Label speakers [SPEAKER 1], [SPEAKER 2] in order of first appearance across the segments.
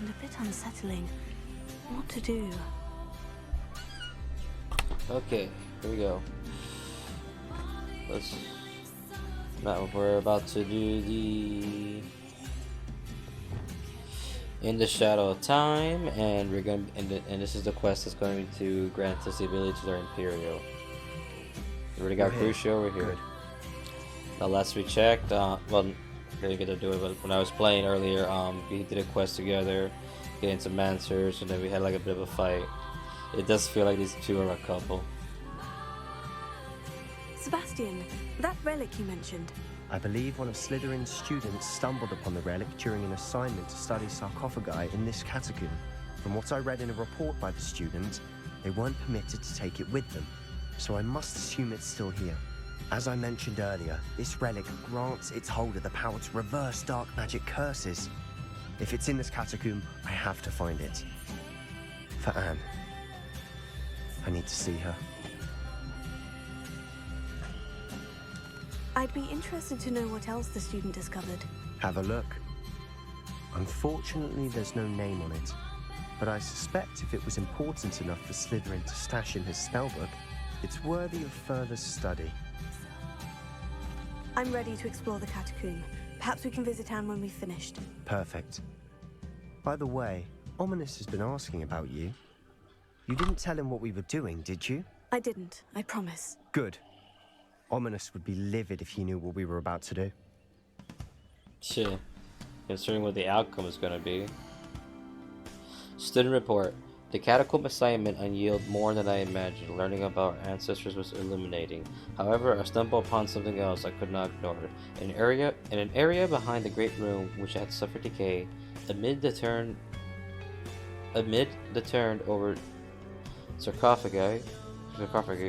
[SPEAKER 1] and a bit unsettling. What to do?
[SPEAKER 2] Okay, here we go. Now we're about to do the In the Shadow of Time, and we're going and this is the quest that's going to grant us the ability to learn Imperio. We already got Crucio over here.
[SPEAKER 3] Good.
[SPEAKER 2] Now last we checked, well, didn't get to do it, but when I was playing earlier, we did a quest together, getting some answers, and then we had like a bit of a fight. It does feel like these two are a couple.
[SPEAKER 1] Sebastian, that relic you mentioned.
[SPEAKER 3] I believe one of Slytherin's students stumbled upon the relic during an assignment to study sarcophagi in this catacomb. From what I read in a report by the student, they weren't permitted to take it with them, so I must assume it's still here. As I mentioned earlier, this relic grants its holder the power to reverse dark magic curses. If it's in this catacomb, I have to find it. For Anne. I need to see her.
[SPEAKER 1] I'd be interested to know what else the student discovered.
[SPEAKER 3] Have a look. Unfortunately, there's no name on it, but I suspect if it was important enough for Slytherin to stash in his spellbook, it's worthy of further study.
[SPEAKER 1] I'm ready to explore the catacomb. Perhaps we can visit Anne when we've finished.
[SPEAKER 3] Perfect. By the way, Ominous has been asking about you. You didn't tell him what we were doing, did you?
[SPEAKER 1] I didn't, I promise.
[SPEAKER 3] Good. Ominous would be livid if he knew what we were about to do.
[SPEAKER 2] Shit. Considering what the outcome is going to be. Student report. The catacomb assignment unyield more than I imagined. Learning about our ancestors was illuminating. However, I stumbled upon something else I could not ignore. In an area behind the great room which had suffered decay, amid the turned over sarcophagi,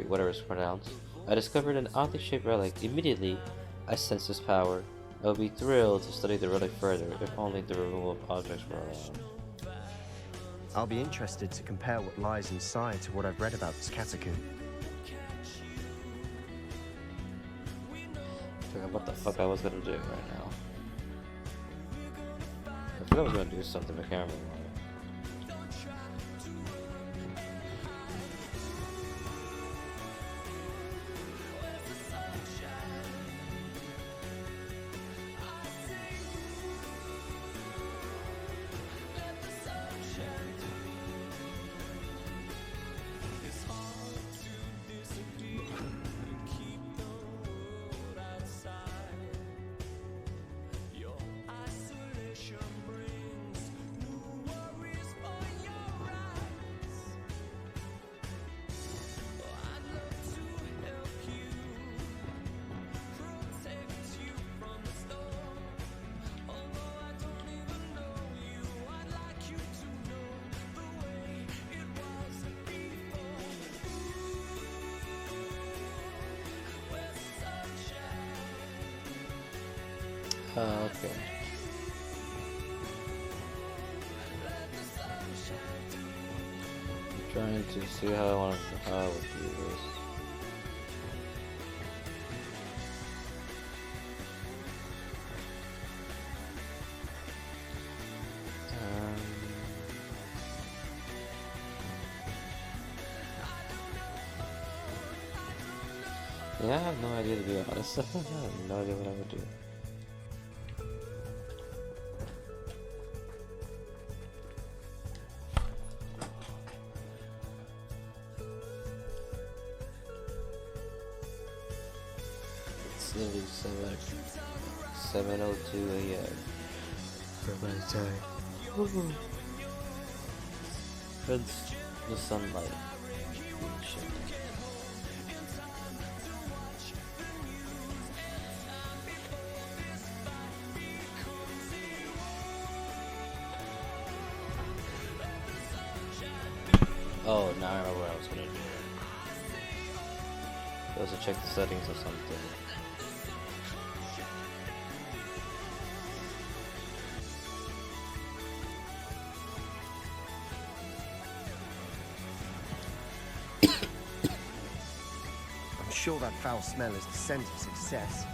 [SPEAKER 2] whatever it's pronounced, I discovered an oddly shaped relic. Immediately, I sensed its power. I would be thrilled to study the relic further, if only the removal of objects were allowed.
[SPEAKER 3] I'll be interested to compare what lies inside to what I've read about this catacomb.
[SPEAKER 2] I forgot what the fuck I was gonna do right now. I forgot I was gonna do something, I can't remember. Okay. I'm trying to see how I would do this. Yeah, I have no idea, to be honest. I have no idea what I would do. It's nearly 7:02 a.m. for my time. Hence the sunlight. Shit. Oh, now I remember what I was gonna do. I was to check the settings or something.
[SPEAKER 3] I'm sure that foul smell is the scent of success.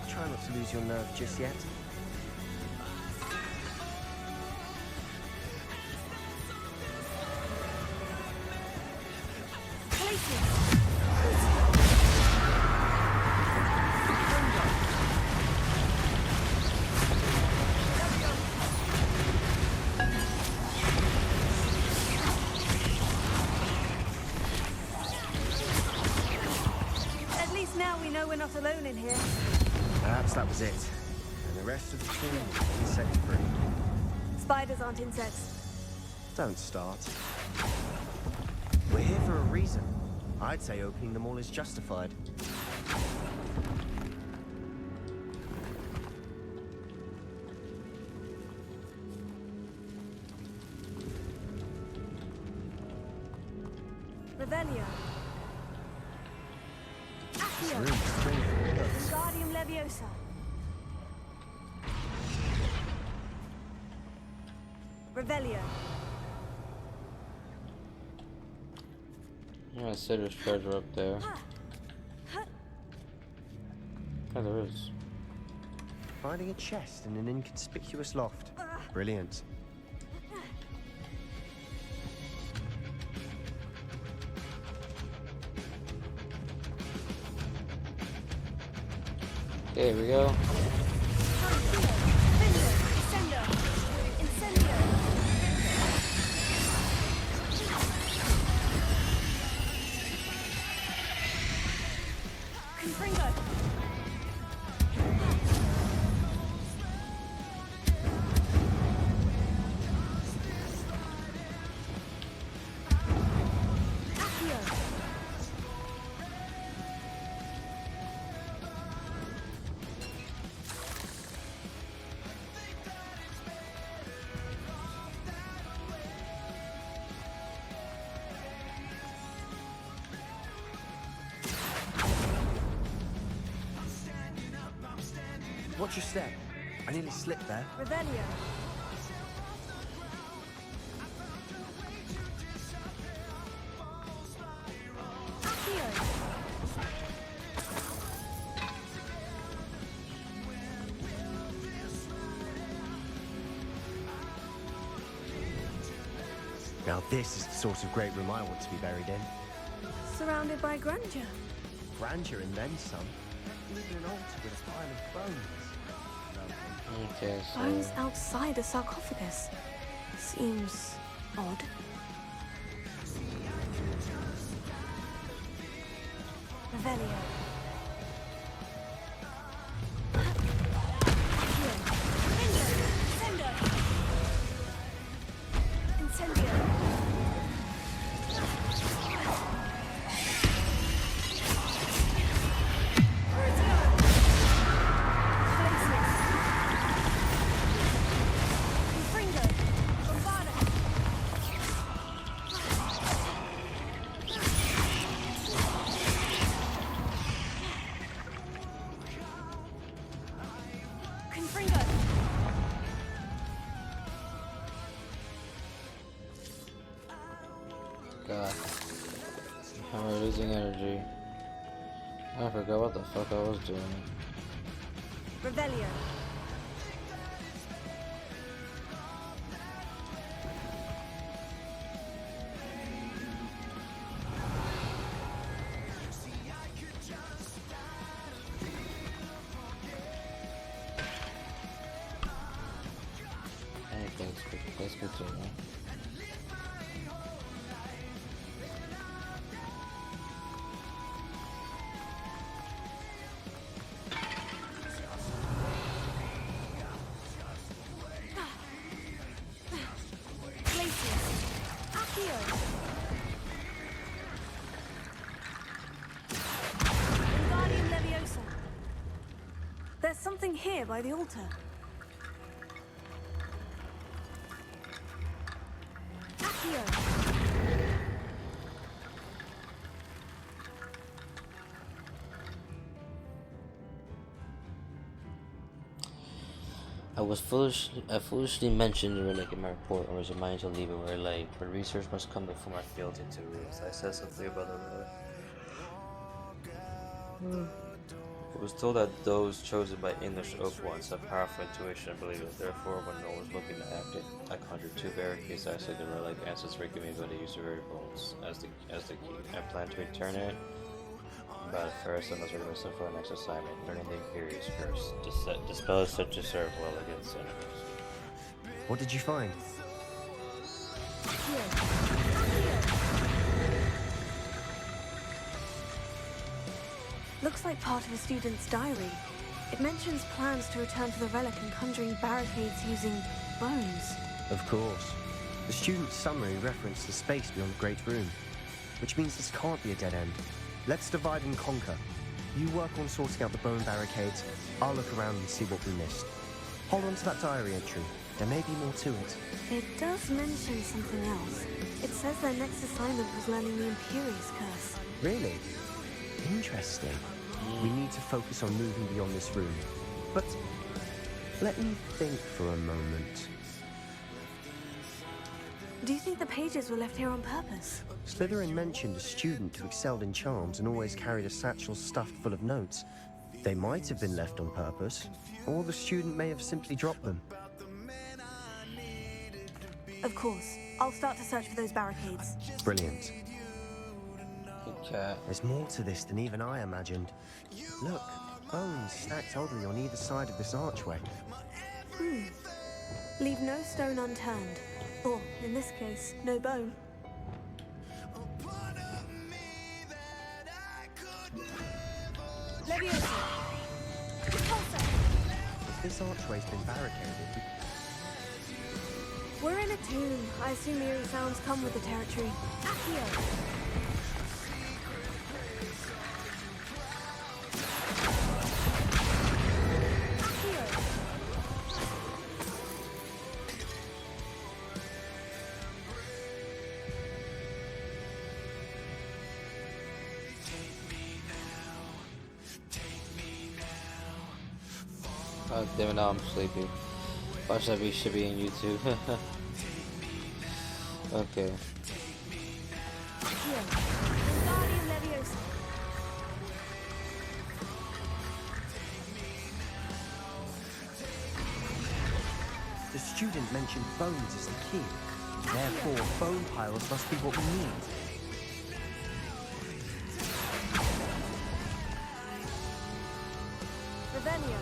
[SPEAKER 3] Try not to lose your nerve just yet.
[SPEAKER 1] At least now we know we're not alone in here.
[SPEAKER 3] Perhaps that was it. And the rest of the team will be set free.
[SPEAKER 1] Spiders aren't insects.
[SPEAKER 3] Don't start. We're here for a reason. I'd say opening them all is justified.
[SPEAKER 1] Revelio. Accio. Wingardium Leviosa. Revelio.
[SPEAKER 2] Yeah, I said there's treasure up there. Yeah, there is.
[SPEAKER 3] Finding a chest in an inconspicuous loft. Brilliant.
[SPEAKER 2] Okay, here we go.
[SPEAKER 3] Watch your step. I nearly slipped there.
[SPEAKER 1] Revelio. Accio.
[SPEAKER 3] Now this is the sort of great room I want to be buried in.
[SPEAKER 1] Surrounded by grandeur.
[SPEAKER 3] Grandeur and then some. Even an altar with a pile of bones.
[SPEAKER 2] Okay, so
[SPEAKER 1] Bones outside a sarcophagus. Seems odd. Revelio. Incendio.
[SPEAKER 2] God. I'm losing energy. I forgot what the fuck I was doing.
[SPEAKER 1] Revelio.
[SPEAKER 2] Anything, let's continue.
[SPEAKER 1] Wingardium Leviosa. There's something here by the altar. Accio.
[SPEAKER 2] I foolishly mentioned the relic in my report and was reminded to leave it where it lay, but research must come before my field into roots. I said something about the relic. was told that those chosen by English oak ones have powerful intuition and believe it. Therefore, when no one was looking to act it, I conjured 2 barricades to isolate the relic ancestry gave me the ability to use the very bones as the key. I plan to return it, but first I must request for our next assignment, learning the Imperious curse. Dispel such to serve well against enemies.
[SPEAKER 3] What did you find?
[SPEAKER 1] Looks like part of a student's diary. It mentions plans to return to the relic and conjuring barricades using bones.
[SPEAKER 3] Of course. The student's summary referenced the space beyond the Great Room, which means this can't be a dead end. Let's divide and conquer. You work on sorting out the bone barricades, I'll look around and see what we missed. Hold on to that diary entry. There may be more to it.
[SPEAKER 1] It does mention something else. It says their next assignment was learning the Imperious curse.
[SPEAKER 3] Really? Interesting. We need to focus on moving beyond this room. But let me think for a moment.
[SPEAKER 1] Do you think the pages were left here on purpose?
[SPEAKER 3] Slytherin mentioned a student who excelled in charms and always carried a satchel stuffed full of notes. They might have been left on purpose, or the student may have simply dropped them.
[SPEAKER 1] Of course. I'll start to search for those barricades.
[SPEAKER 3] Brilliant.
[SPEAKER 2] Okay.
[SPEAKER 3] There's more to this than even I imagined. Look, bones stacked oddly on either side of this archway.
[SPEAKER 1] Leave no stone unturned. Or, in this case, no bone. Leviosa! Repulsor!
[SPEAKER 3] If this archway's been barricaded,
[SPEAKER 1] We're in a tomb. I assume eerie sounds come with the territory. Accio!
[SPEAKER 2] God damn it, now I'm sleepy. Watch that should be in YouTube. Okay.
[SPEAKER 3] the student mentioned bones as the key. Therefore, bone piles must be what we need.
[SPEAKER 1] Revelio.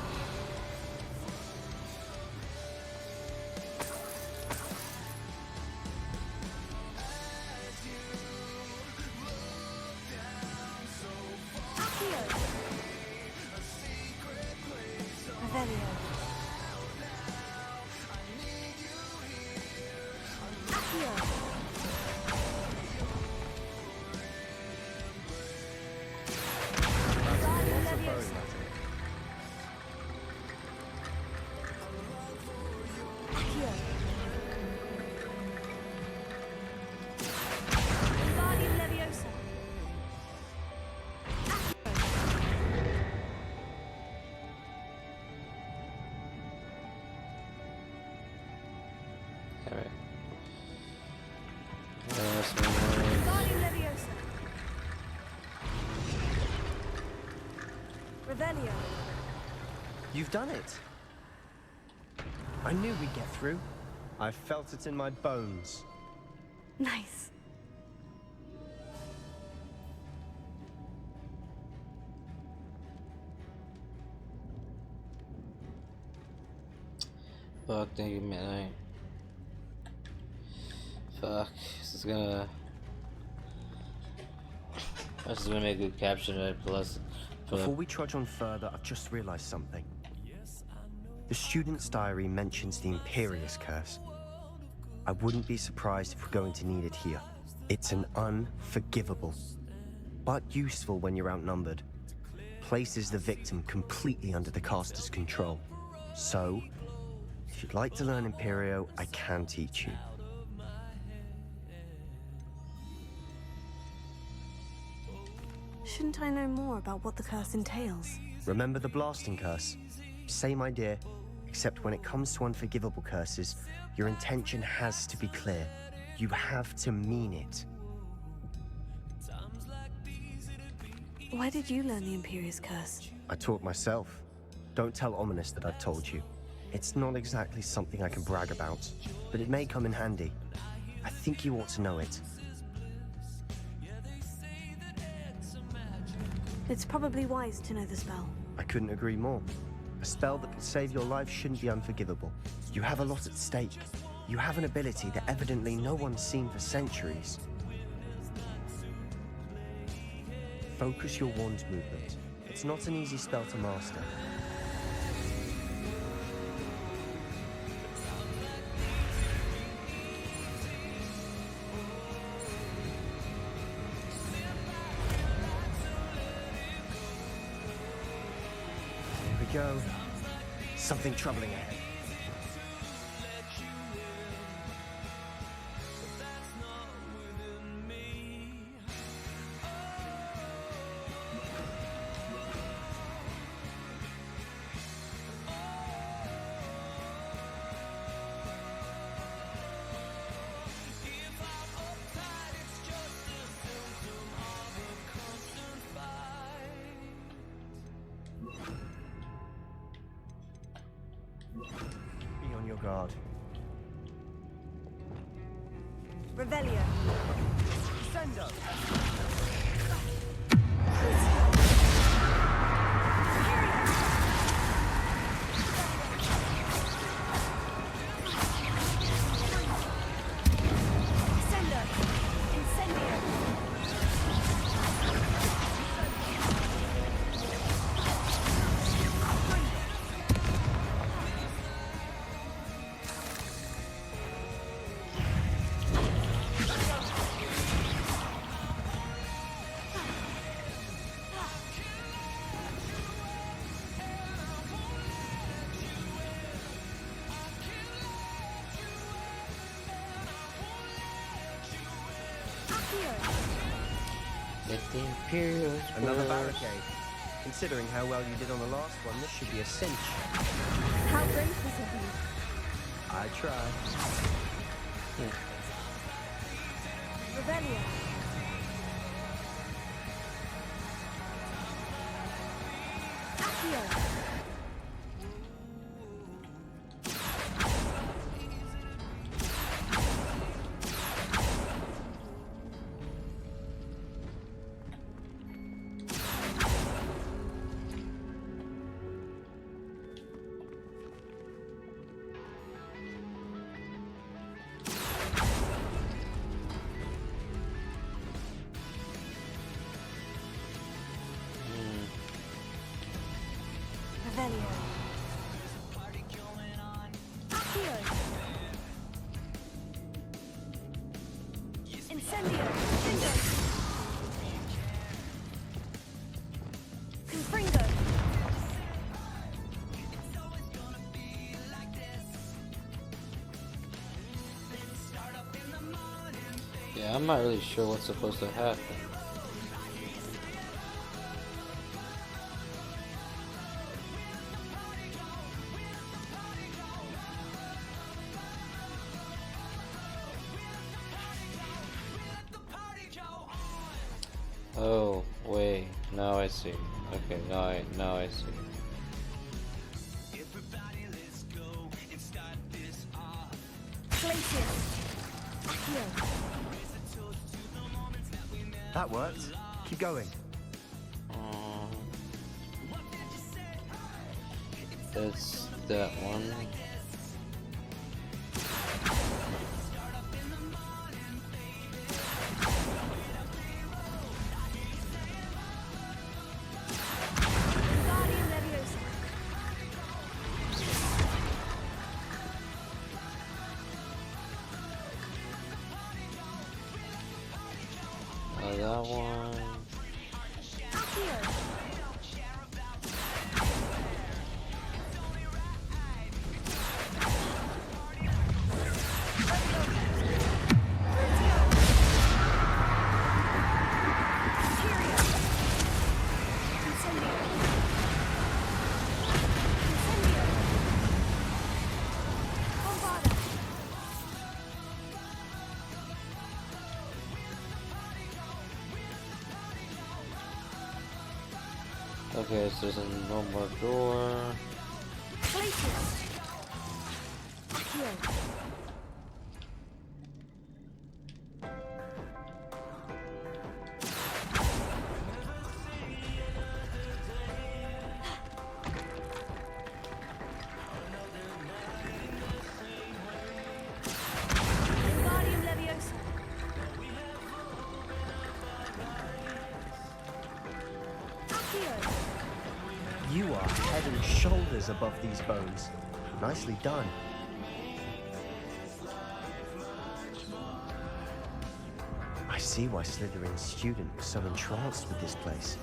[SPEAKER 1] Revelio.
[SPEAKER 3] You've done it. I knew we'd get through. I felt it in my bones.
[SPEAKER 1] Nice.
[SPEAKER 2] Fuck, thank you, man. Fuck, this is gonna make a good caption. Plus,
[SPEAKER 3] before we trudge on further, I've just realized something. The student's diary mentions the Imperious curse. I wouldn't be surprised if we're going to need it here. It's an unforgivable, but useful when you're outnumbered. Places the victim completely under the caster's control. So, if you'd like to learn Imperio, I can teach you.
[SPEAKER 1] Shouldn't I know more about what the curse entails?
[SPEAKER 3] Remember the blasting curse? Same idea, except when it comes to unforgivable curses, your intention has to be clear. You have to mean it.
[SPEAKER 1] Why did you learn the Imperio's curse?
[SPEAKER 3] I taught myself. Don't tell Ominous that I've told you. It's not exactly something I can brag about, but it may come in handy. I think you ought to know it.
[SPEAKER 1] It's probably wise to know the spell.
[SPEAKER 3] I couldn't agree more. A spell that could save your life shouldn't be unforgivable. You have a lot at stake. You have an ability that evidently no one's seen for centuries. Focus your wand movement. It's not an easy spell to master. Here we go. Something troubling ahead. Be on your guard.
[SPEAKER 1] Revelio.
[SPEAKER 3] Sendo!
[SPEAKER 2] Get the Imperio.
[SPEAKER 3] Another barricade. Considering how well you did on the last one, this should be a cinch.
[SPEAKER 1] How brave was of you?
[SPEAKER 3] I tried.
[SPEAKER 1] Revelio. Accio. Revelio. Accio. Incendio. Incendio. Confringo.
[SPEAKER 2] Yeah, I'm not really sure what's supposed to happen. Oh, wait. Now I see. Okay, now I see.
[SPEAKER 1] Glacius. Accio.
[SPEAKER 3] That worked. Keep going.
[SPEAKER 2] That's that one.
[SPEAKER 1] Guardian Leviosa.
[SPEAKER 2] That one.
[SPEAKER 1] Accio.
[SPEAKER 2] Okay, so there's no more door.
[SPEAKER 1] Places. Accio. Wingardium Leviosa. Accio.
[SPEAKER 3] You are head and shoulders above these bones. Nicely done. I see why Slytherin's student was so entranced with this place.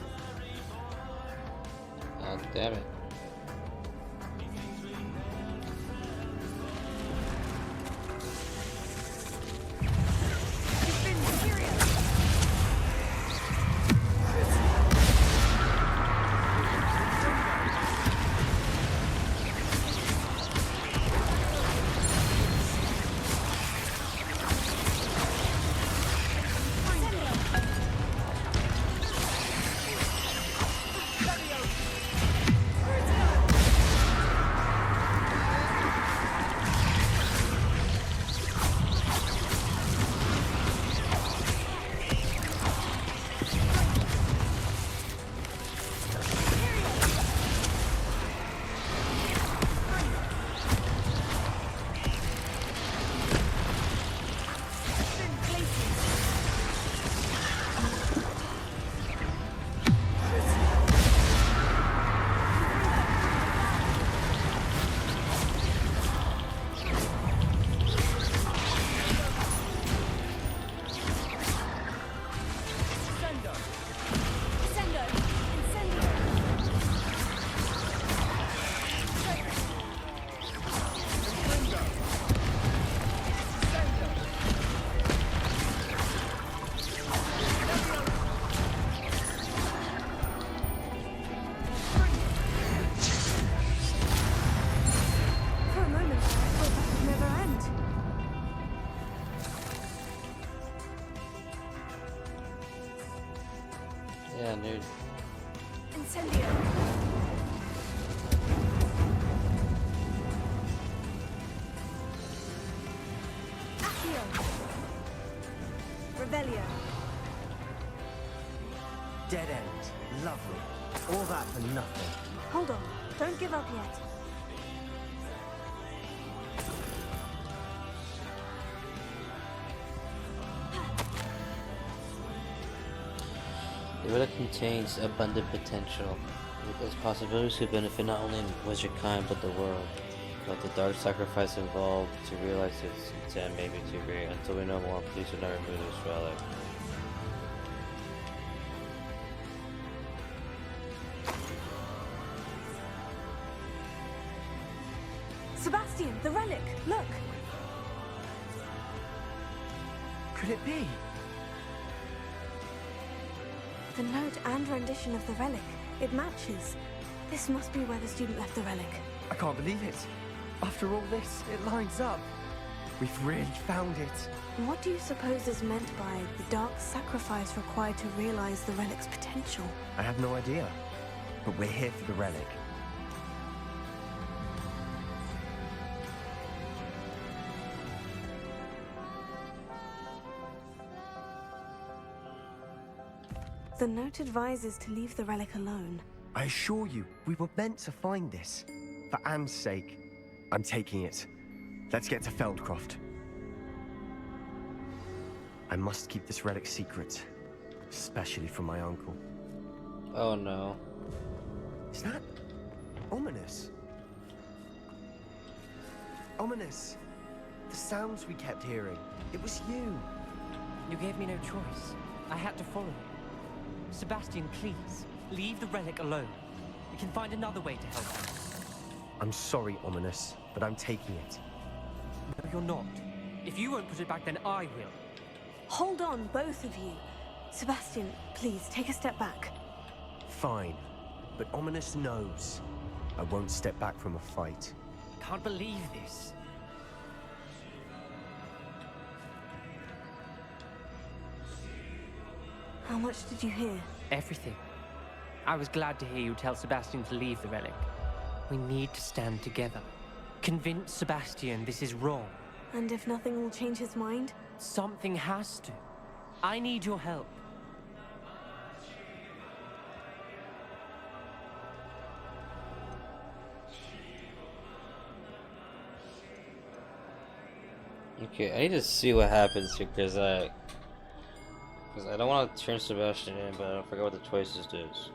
[SPEAKER 2] Oh, damn it.
[SPEAKER 1] It's been Imperio. For a moment, I thought that would never end.
[SPEAKER 2] Yeah, dude.
[SPEAKER 1] Incendio. Accio. Revelio.
[SPEAKER 3] Dead end. Lovely. All that for nothing.
[SPEAKER 1] Hold on. Don't give up yet.
[SPEAKER 2] The relic contains abundant potential. There's possibilities to benefit not only wizard kind but the world. But the dark sacrifice involved to realize its intent may be too great. Until we know more, please do not remove this relic.
[SPEAKER 1] Sebastian, the relic. Look.
[SPEAKER 3] Could it be?
[SPEAKER 1] The note and rendition of the relic. It matches. This must be where the student left the relic.
[SPEAKER 3] I can't believe it. After all this, it lines up. We've really found it.
[SPEAKER 1] And what do you suppose is meant by the dark sacrifice required to realize the relic's potential?
[SPEAKER 3] I have no idea. But we're here for the relic.
[SPEAKER 1] The note advises to leave the relic alone.
[SPEAKER 3] I assure you, we were meant to find this. For Anne's sake. I'm taking it. Let's get to Feldcroft. I must keep this relic secret. Especially from my uncle.
[SPEAKER 2] Oh no.
[SPEAKER 3] Is that ominous? Ominous. The sounds we kept hearing. It was you.
[SPEAKER 4] You gave me no choice. I had to follow you. Sebastian, please, leave the relic alone. We can find another way to help you.
[SPEAKER 3] I'm sorry, Ominous, but I'm taking it.
[SPEAKER 4] No, you're not. If you won't put it back, then I will.
[SPEAKER 1] Hold on, both of you. Sebastian, please, take a step back.
[SPEAKER 3] Fine, but Ominous knows. I won't step back from a fight.
[SPEAKER 4] Can't believe this.
[SPEAKER 1] How much did you hear?
[SPEAKER 4] Everything. I was glad to hear you tell Sebastian to leave the relic. We need to stand together. Convince Sebastian this is wrong.
[SPEAKER 1] And if nothing will change his mind?
[SPEAKER 4] Something has to. I need your help.
[SPEAKER 2] Okay, I need to see what happens here because I don't want to turn Sebastian in, but I forgot what the choices is.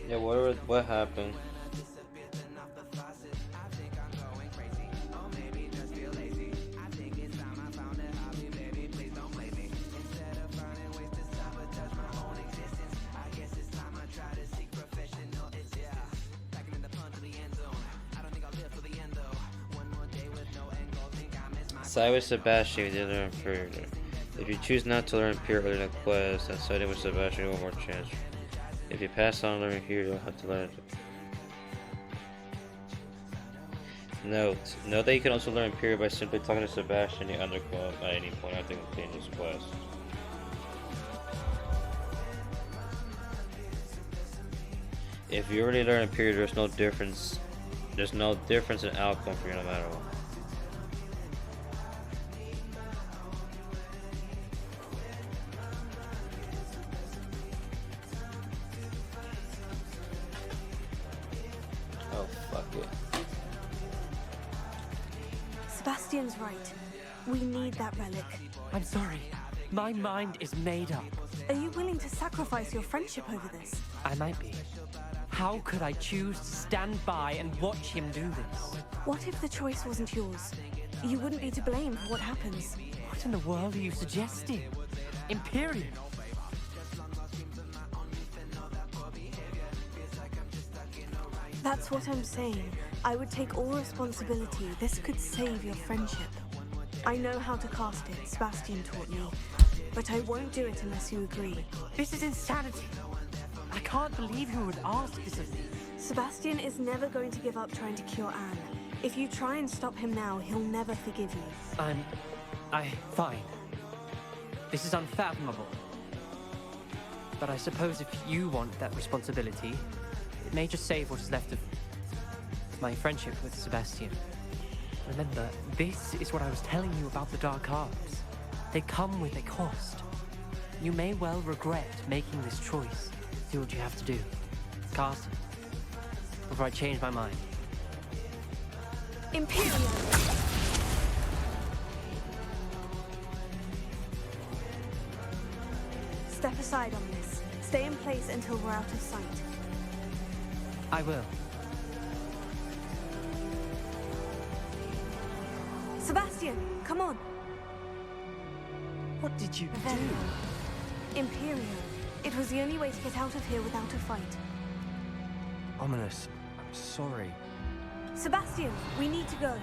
[SPEAKER 2] Yeah, what happened? Side with Sebastian, the other Imperio. If you choose not to learn Imperio in a quest, then siding with Sebastian one more chance. If you pass on learning here, you'll have to learn it. Note that you can also learn Imperio by simply talking to Sebastian in the underclaw at any point after completing this quest. If you already learn Imperio, there's no difference in outcome for you no matter what.
[SPEAKER 1] Sebastian's right. We need that relic.
[SPEAKER 4] I'm sorry. My mind is made up.
[SPEAKER 1] Are you willing to sacrifice your friendship over this?
[SPEAKER 4] I might be. How could I choose to stand by and watch him do this?
[SPEAKER 1] What if the choice wasn't yours? You wouldn't be to blame for what happens.
[SPEAKER 4] What in the world are you suggesting? Imperio?
[SPEAKER 1] That's what I'm saying. I would take all responsibility. This could save your friendship. I know how to cast it, Sebastian taught me. But I won't do it unless you agree.
[SPEAKER 4] This is insanity. I can't believe you would ask this of me.
[SPEAKER 1] Sebastian is never going to give up trying to cure Anne. If you try and stop him now, he'll never forgive you.
[SPEAKER 4] Fine. This is unfathomable. But I suppose if you want that responsibility, it may just save what is left of my friendship with Sebastian. Remember, this is what I was telling you about the Dark Arts. They come with a cost. You may well regret making this choice. Do what you have to do. Cast it. Before I change my mind.
[SPEAKER 1] Imperio! Step aside on this. Stay in place until we're out of sight.
[SPEAKER 4] I will.
[SPEAKER 1] Sebastian, come on!
[SPEAKER 4] What did you
[SPEAKER 1] Then, Imperio. It was the only way to get out of here without a fight.
[SPEAKER 3] Ominous, I'm sorry.
[SPEAKER 1] Sebastian, we need to go.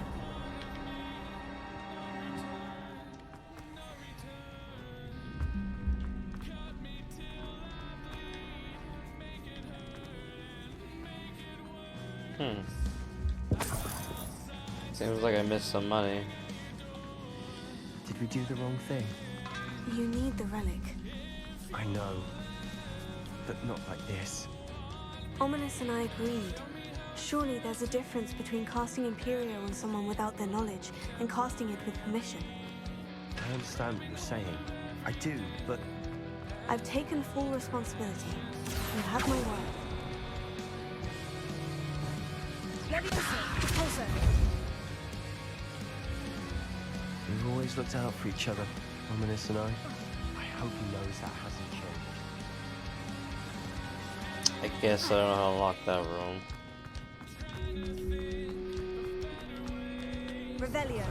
[SPEAKER 2] Seems like I missed some money.
[SPEAKER 3] Did we do the wrong thing?
[SPEAKER 1] You need the relic.
[SPEAKER 3] I know. But not like this.
[SPEAKER 1] Ominous and I agreed. Surely there's a difference between casting Imperio on someone without their knowledge and casting it with permission.
[SPEAKER 3] I understand what you're saying. I do, but...
[SPEAKER 1] I've taken full responsibility. You have my word. Closer.
[SPEAKER 3] We've always looked out for each other, Ominous and I. I hope he knows that hasn't changed.
[SPEAKER 2] I guess I don't know how to unlock that room.
[SPEAKER 1] Revelio.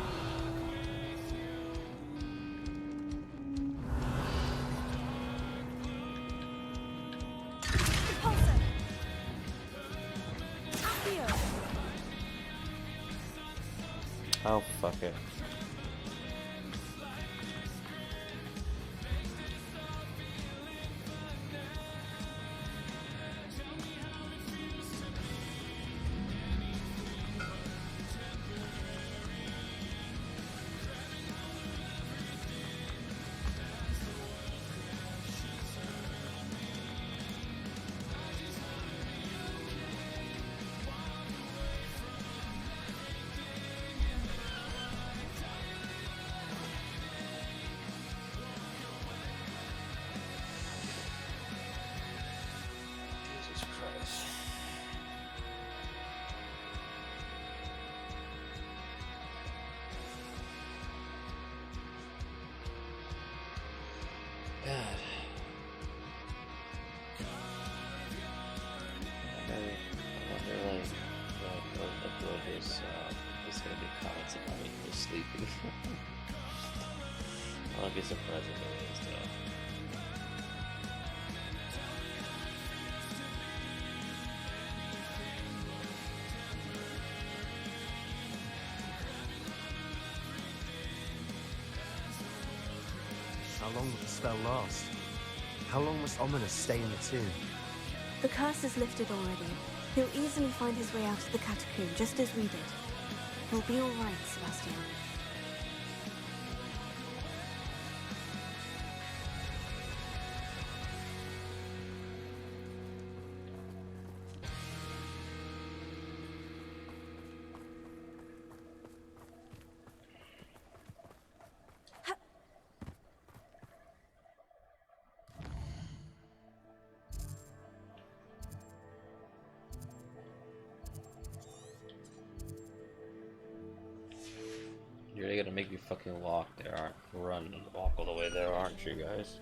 [SPEAKER 1] Repulsor.
[SPEAKER 2] Oh, fuck it. Jesus Christ. God. I wonder, like, when I upload this, there's gonna be comments about me just sleeping. I'll be surprised if there is, though.
[SPEAKER 3] How long will the spell last? How long must Ominous stay in the tomb?
[SPEAKER 1] The curse is lifted already. He'll easily find his way out of the catacomb, just as we did. He'll be all right, Sebastian.
[SPEAKER 2] You're really gonna make me fucking walk there, run and walk all the way there, aren't you guys?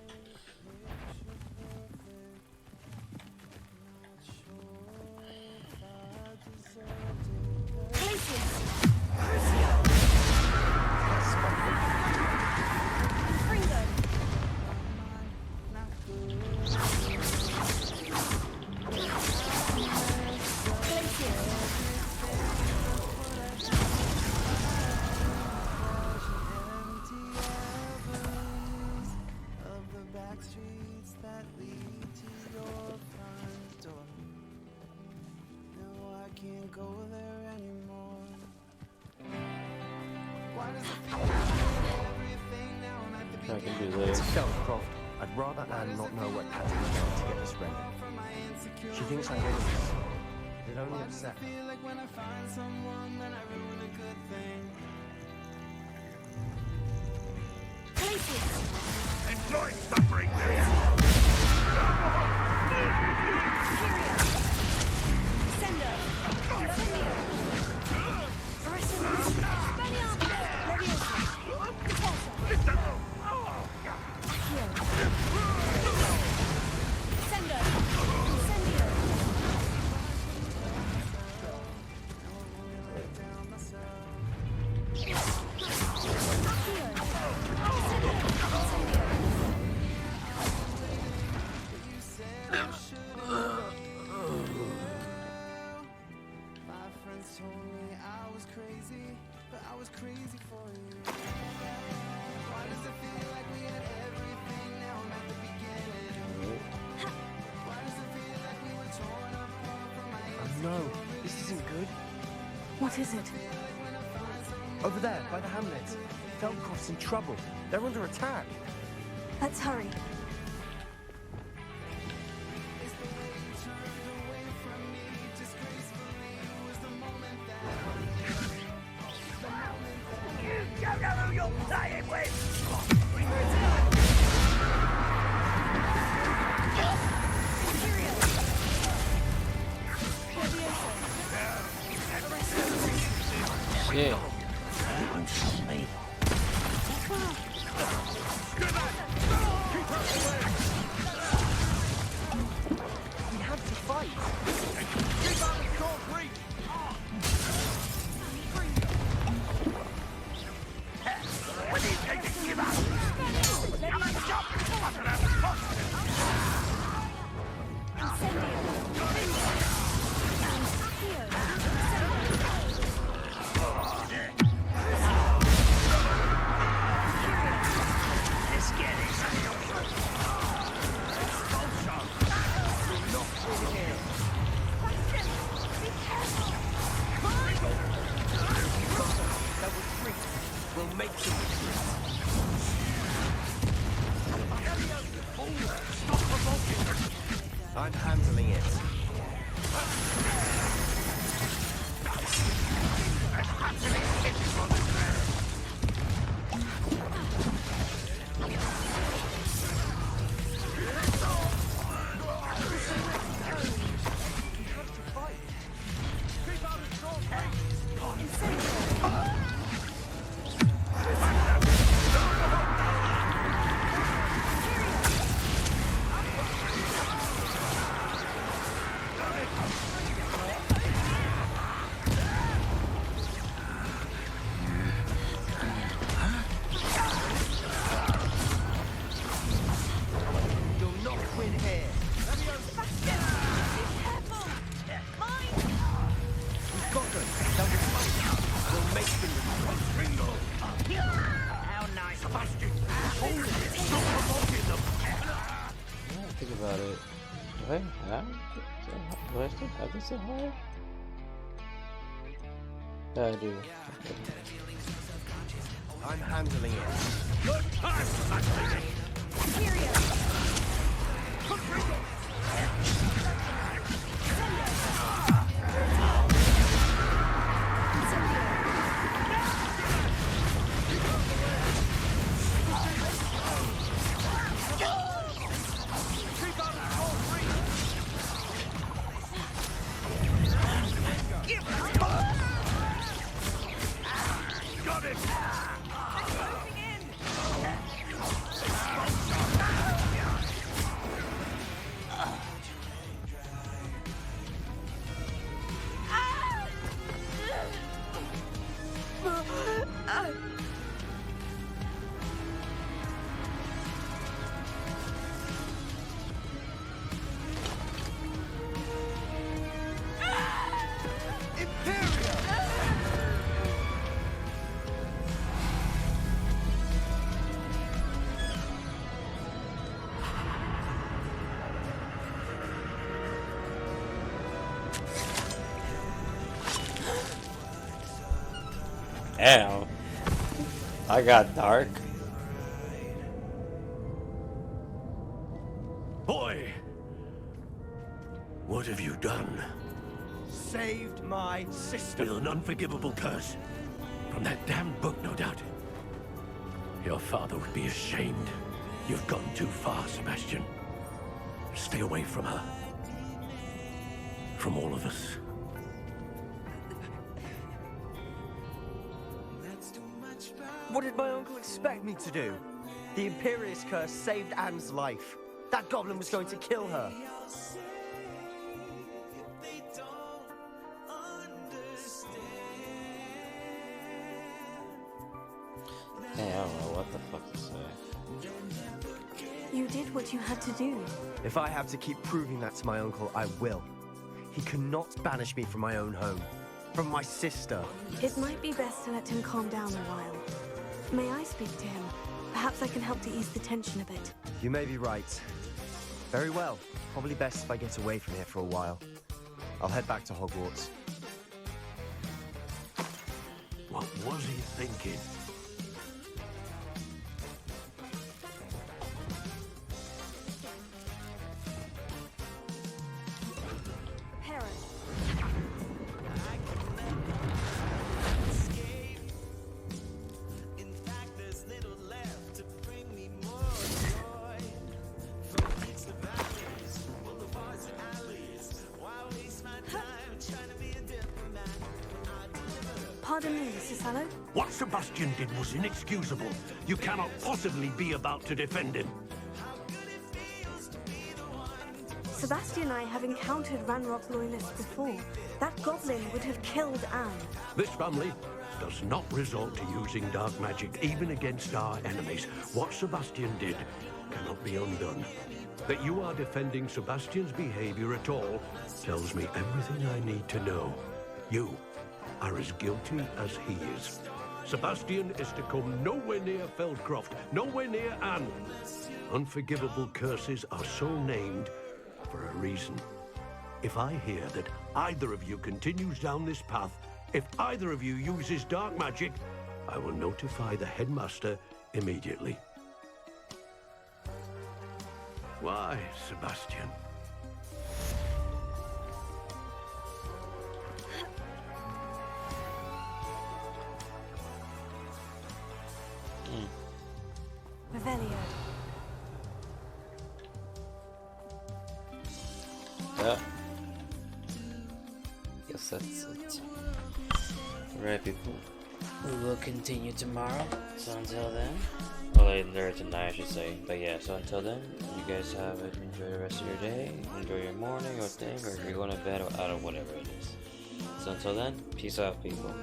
[SPEAKER 2] I can do this.
[SPEAKER 3] Shelcroft, I'd rather Anne not know what Patty's done to get this ready. She thinks I hate this. It only upset her.
[SPEAKER 5] Enjoy suffering there!
[SPEAKER 3] No, this isn't good.
[SPEAKER 1] What is it?
[SPEAKER 3] Over there, by the hamlet. Felcroft's in trouble. They're under attack.
[SPEAKER 1] Let's hurry.
[SPEAKER 5] You don't know who you're playing with!
[SPEAKER 2] Yeah.
[SPEAKER 3] We have to fight.
[SPEAKER 5] Keep out of short reach! When you take it, give up! Come and stop! What an imposter!
[SPEAKER 3] handling it.
[SPEAKER 2] Think about it. Do I still have this at home? Yeah, I do.
[SPEAKER 3] I'm handling it.
[SPEAKER 5] Good time, Sebastian!
[SPEAKER 1] Imperio!
[SPEAKER 5] Got it!
[SPEAKER 2] Damn. I got dark.
[SPEAKER 5] Boy! What have you done?
[SPEAKER 3] Saved my sister.
[SPEAKER 5] With an unforgivable curse. From that damned book, no doubt. Your father would be ashamed. You've gone too far, Sebastian. Stay away from her. From all of us.
[SPEAKER 3] What did my uncle expect me to do? The Imperious curse saved Anne's life. That goblin was going to kill her.
[SPEAKER 2] Hey, I don't know what the fuck to say.
[SPEAKER 1] You did what you had to do.
[SPEAKER 3] If I have to keep proving that to my uncle, I will. He cannot banish me from my own home. From my sister.
[SPEAKER 1] It might be best to let him calm down a while. May I speak to him? Perhaps I can help to ease the tension a bit.
[SPEAKER 3] You may be right. Very well. Probably best if I get away from here for a while. I'll head back to Hogwarts.
[SPEAKER 5] What was he thinking?
[SPEAKER 1] Pardon me, Mrs. Sallow.
[SPEAKER 5] What Sebastian did was inexcusable. You cannot possibly be about to defend him.
[SPEAKER 1] Sebastian and I have encountered Ranrock loyalists before. That goblin would have killed Anne.
[SPEAKER 5] This family does not resort to using dark magic even against our enemies. What Sebastian did cannot be undone. That you are defending Sebastian's behavior at all tells me everything I need to know. You are as guilty as he is. Sebastian is to come nowhere near Feldcroft, nowhere near Anne. Unforgivable curses are so named for a reason. If I hear that either of you continues down this path, if either of you uses dark magic, I will notify the headmaster immediately. Why, Sebastian?
[SPEAKER 2] Yeah. Guess that's it. Alright, people. We will continue tomorrow. So until then. Well, later tonight, I should say. But yeah, so until then, you guys have it. Enjoy the rest of your day. Enjoy your morning or thing, or if you're going to bed or out of whatever it is. So until then, peace out, people.